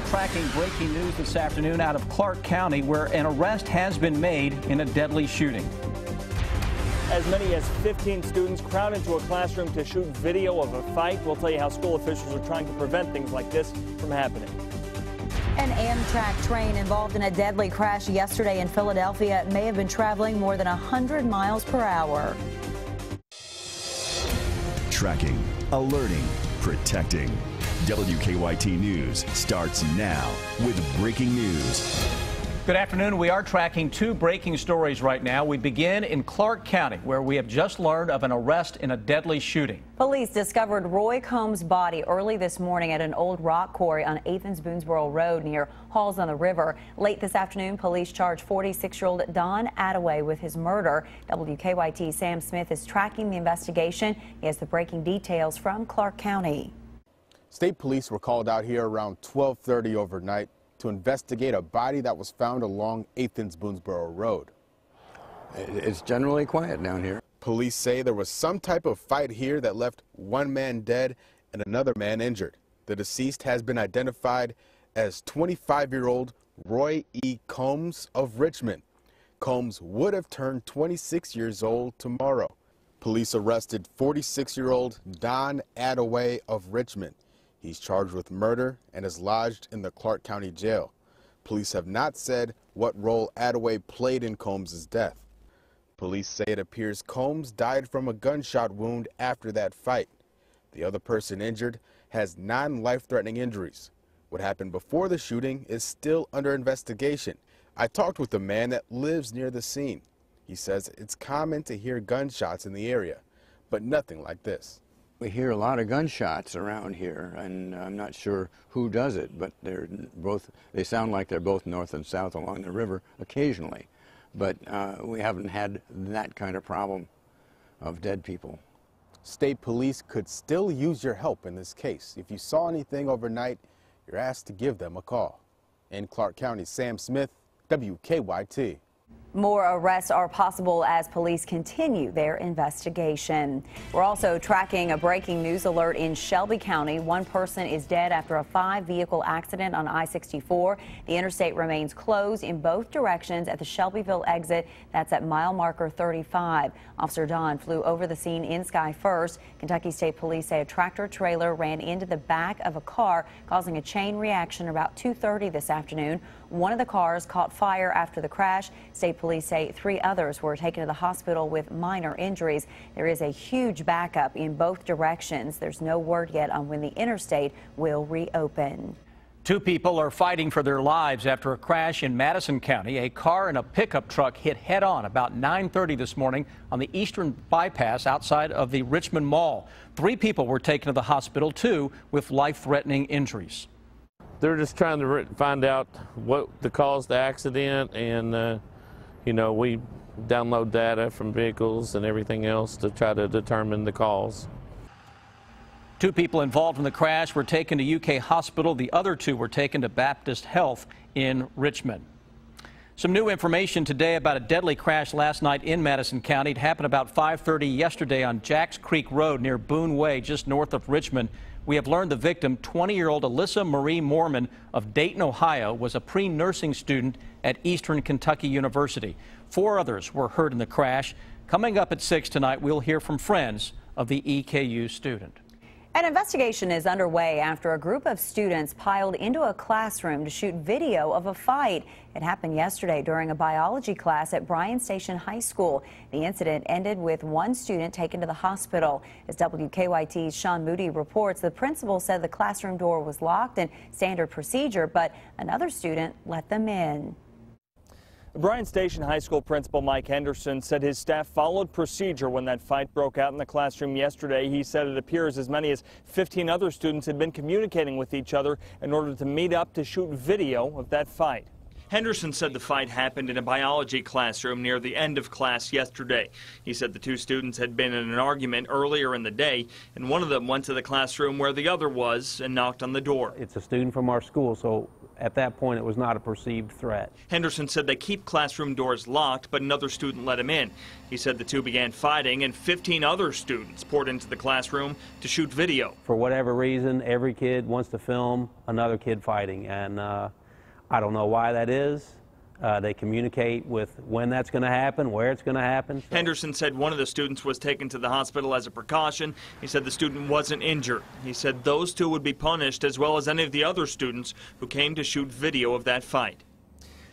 tracking breaking news this afternoon out of Clark County, where an arrest has been made in a deadly shooting. As many as 15 students crowd into a classroom to shoot video of a fight. We'll tell you how school officials are trying to prevent things like this from happening. An Amtrak train involved in a deadly crash yesterday in Philadelphia may have been traveling more than 100 miles per hour. Tracking, alerting, protecting. WKYT News starts now with breaking news. Good afternoon. We are tracking two breaking stories right now. We begin in Clark County, where we have just learned of an arrest in a deadly shooting. Police discovered Roy Combs' body early this morning at an old rock quarry on Athens-Boonesboro Road near Halls on the River. Late this afternoon, police charged 46-year-old Don Attaway with his murder. WKYT Sam Smith is tracking the investigation. He has the breaking details from Clark County. State police were called out here around 12:30 overnight to investigate a body that was found along Athens-Boonesboro Road. It's generally quiet down here. Police say there was some type of fight here that left one man dead and another man injured. The deceased has been identified as 25-year-old Roy E. Combs of Richmond. Combs would have turned 26 years old tomorrow. Police arrested 46-year-old Don Attaway of Richmond. He's charged with murder and is lodged in the Clark County Jail. Police have not said what role Attaway played in Combs' death. Police say it appears Combs died from a gunshot wound after that fight. The other person injured has non-life-threatening injuries. What happened before the shooting is still under investigation. I talked with a man that lives near the scene. He says it's common to hear gunshots in the area, but nothing like this. We hear a lot of gunshots around here, and I'm not sure who does it, but they sound like they're both north and south along the river occasionally. But we haven't had that kind of problem of dead people. State police could still use your help in this case. If you saw anything overnight, you're asked to give them a call. In Clark County, Sam Smith, WKYT. More arrests are possible as police continue their investigation. We're also tracking a breaking news alert in Shelby County. One person is dead after a 5-vehicle accident on I64. The interstate remains closed in both directions at the Shelbyville exit. That's at mile marker 35. Officer Don flew over the scene in sky first. Kentucky State Police say a tractor trailer ran into the back of a car, causing a chain reaction about 2:30 this afternoon. One of the cars caught fire after the crash. State police say 3 others were taken to the hospital with minor injuries. There is a huge backup in both directions. There's no word yet on when the interstate will reopen. 2 people are fighting for their lives after a crash in Madison County. A car and a pickup truck hit head-on about 9:30 this morning on the eastern bypass outside of the Richmond Mall. 3 people were taken to the hospital, 2 with life-threatening injuries. They're just trying to find out what caused the accident, and you know, we download data from vehicles and everything else to try to determine the cause. 2 people involved in the crash were taken to UK Hospital. The other 2 were taken to Baptist Health in Richmond. Some new information today about a deadly crash last night in Madison County. It happened about 5:30 yesterday on Jacks Creek Road near Boone Way, just north of Richmond. We have learned the victim, 20-year-old Alyssa Marie Mormon of Dayton, Ohio, was a pre-nursing student at Eastern Kentucky University. 4 others were hurt in the crash. Coming up at 6 tonight, we'll hear from friends of the EKU student. An investigation is underway after a group of students piled into a classroom to shoot video of a fight. It happened yesterday during a biology class at Bryan Station High School. The incident ended with 1 student taken to the hospital. As WKYT's Sean Moody reports, the principal said the classroom door was locked and standard procedure, but another student let them in. Bryan Station High School Principal Mike Henderson said his staff followed procedure when that fight broke out in the classroom yesterday. He said it appears as many as 15 other students had been communicating with each other in order to meet up to shoot video of that fight. Henderson said the fight happened in a biology classroom near the end of class yesterday. He said the 2 students had been in an argument earlier in the day, and one of them went to the classroom where the other was and knocked on the door. It's a student from our school, so at that point it was not a perceived threat. Henderson said they keep classroom doors locked, but another student let him in. He said the two began fighting and 15 other students poured into the classroom to shoot video. For whatever reason, every kid wants to film another kid fighting, and I don't know why that is. They communicate with when that's going to happen, where it's going to happen. Henderson said one of the students was taken to the hospital as a precaution. He said the student wasn't injured. He said those two would be punished, as well as any of the other students who came to shoot video of that fight.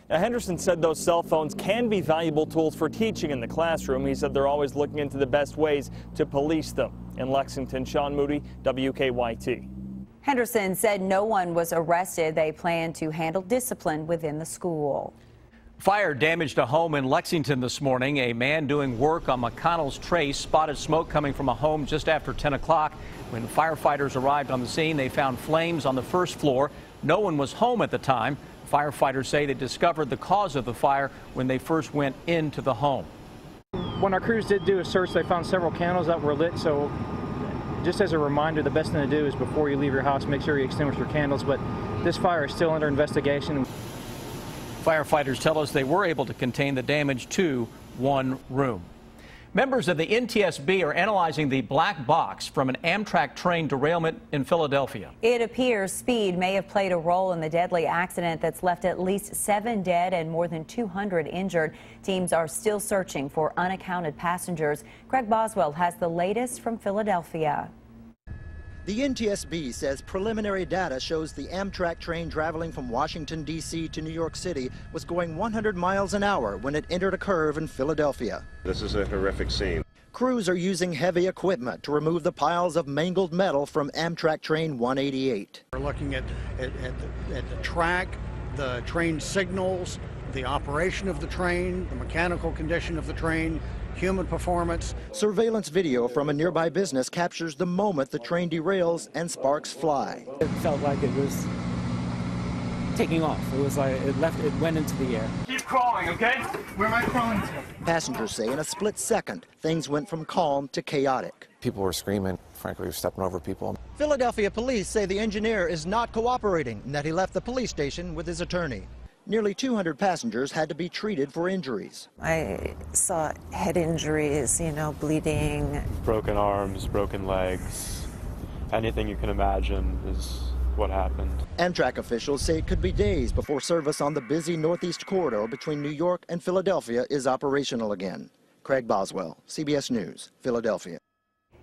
Now, Henderson said those cell phones can be valuable tools for teaching in the classroom. He said they're always looking into the best ways to police them. In Lexington, Sean Moody, WKYT. Henderson said no one was arrested. They plan to handle discipline within the school. Fire damaged a home in Lexington this morning. A man doing work on McConnell's Trace spotted smoke coming from a home just after 10 o'clock. When firefighters arrived on the scene, they found flames on the first floor. No one was home at the time. Firefighters say they discovered the cause of the fire when they first went into the home. When our crews did do a search, they found several candles that were lit, so just as a reminder, the best thing to do is before you leave your house, make sure you extinguish your candles, but this fire is still under investigation. Firefighters tell us they were able to contain the damage to one room. Members of the NTSB are analyzing the black box from an Amtrak train derailment in Philadelphia. It appears speed may have played a role in the deadly accident that's left at least 7 dead and more than 200 injured. Teams are still searching for unaccounted passengers. Craig Boswell has the latest from Philadelphia. The NTSB says preliminary data shows the Amtrak train traveling from Washington, D.C. to New York City was going 100 miles an hour when it entered a curve in Philadelphia. This is a horrific scene. Crews are using heavy equipment to remove the piles of mangled metal from Amtrak train 188. We're looking at the track, the train signals, the operation of the train, the mechanical condition of the train, human performance. Surveillance video from a nearby business captures the moment the train derails and sparks fly. It felt like it was taking off. It was like it went into the air. Keep crawling, okay? Where am I crawling to? Passengers say in a split second, things went from calm to chaotic. People were screaming. Frankly, we were stepping over people. Philadelphia police say the engineer is not cooperating and that he left the police station with his attorney. Nearly 200 passengers had to be treated for injuries. I saw head injuries, bleeding. Broken arms, broken legs, anything you can imagine is what happened. Amtrak officials say it could be days before service on the busy Northeast corridor between New York and Philadelphia is operational again. Craig Boswell, CBS News, Philadelphia.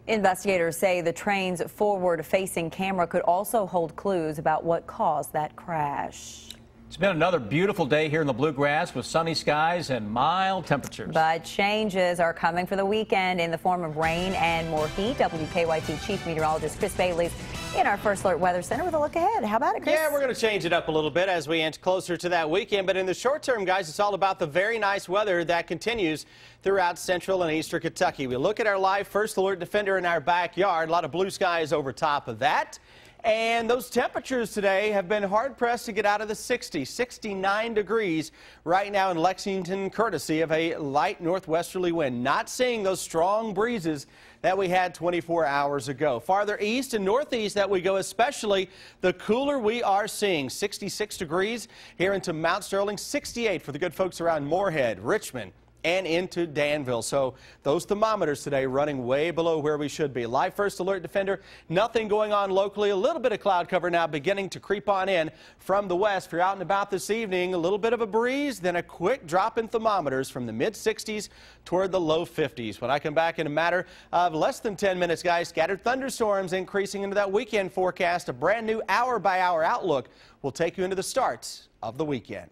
Investigators say the train's forward-facing camera could also hold clues about what caused that crash. It's been another beautiful day here in the Bluegrass with sunny skies and mild temperatures. But changes are coming for the weekend in the form of rain and more heat. WKYT Chief Meteorologist Chris Bailey's in our First Alert Weather Center with a look ahead. How about it, Chris? Yeah, we're going to change it up a little bit as we inch closer to that weekend. But in the short term, guys, it's all about the very nice weather that continues throughout central and eastern Kentucky. We look at our live First Alert Defender in our backyard. A lot of blue skies over top of that. And those temperatures today have been hard-pressed to get out of the 60s. 69 degrees right now in Lexington, courtesy of a light northwesterly wind. Not seeing those strong breezes that we had 24 hours ago. Farther east and northeast that we go, especially, the cooler we are seeing. 66 degrees here into Mount Sterling, 68 for the good folks around Moorhead, Richmond, and into Danville. So those thermometers today running way below where we should be. Live First Alert Defender, nothing going on locally. A little bit of cloud cover now beginning to creep on in from the west. If you're out and about this evening, a little bit of a breeze, then a quick drop in thermometers from the mid-60s toward the low 50s. When I come back in a matter of less than 10 minutes, guys, scattered thunderstorms increasing into that weekend forecast. A brand new hour-by-hour outlook will take you into the starts of the weekend.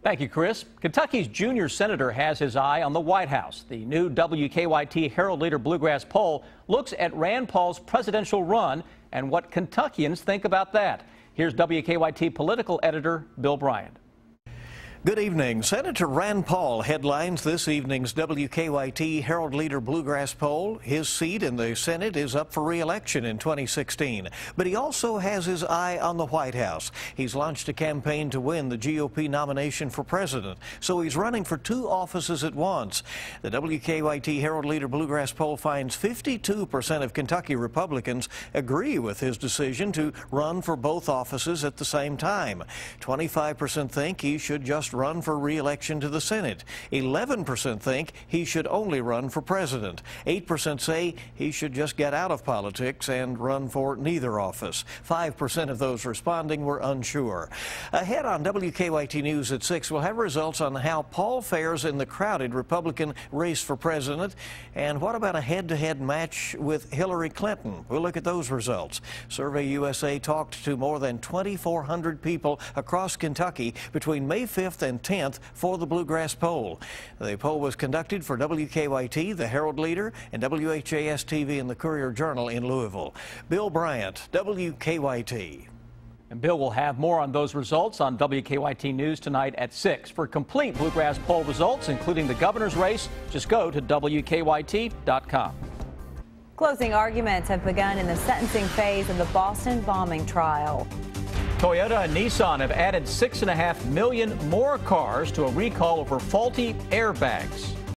Thank you, Chris. Kentucky's junior senator has his eye on the White House. The new WKYT Herald Leader Bluegrass Poll looks at Rand Paul's presidential run and what Kentuckians think about that. Here's WKYT political editor Bill Bryan. Good evening. Senator Rand Paul headlines this evening's WKYT Herald Leader Bluegrass Poll. His seat in the Senate is up for re-election in 2016, but he also has his eye on the White House. He's launched a campaign to win the GOP nomination for president, so he's running for 2 offices at once. The WKYT Herald Leader Bluegrass Poll finds 52% of Kentucky Republicans agree with his decision to run for both offices at the same time. 25% think he should just run for re-election to the Senate. 11% think he should only run for president. 8% say he should just get out of politics and run for neither office. 5% of those responding were unsure. Ahead on WKYT News at 6, we'll have results on how Paul fares in the crowded Republican race for president. And what about a head-to-head match with Hillary Clinton? We'll look at those results. Survey USA talked to more than 2,400 people across Kentucky between May 5th and 10th for the Bluegrass Poll. The poll was conducted for WKYT, the Herald Leader, and WHAS-TV and the Courier-Journal in Louisville. Bill Bryant, WKYT. And Bill will have more on those results on WKYT News tonight at 6. For complete Bluegrass Poll results, including the governor's race, just go to WKYT.com. Closing arguments have begun in the sentencing phase of the Boston bombing trial. Toyota and Nissan have added 6.5 million more cars to a recall over faulty airbags.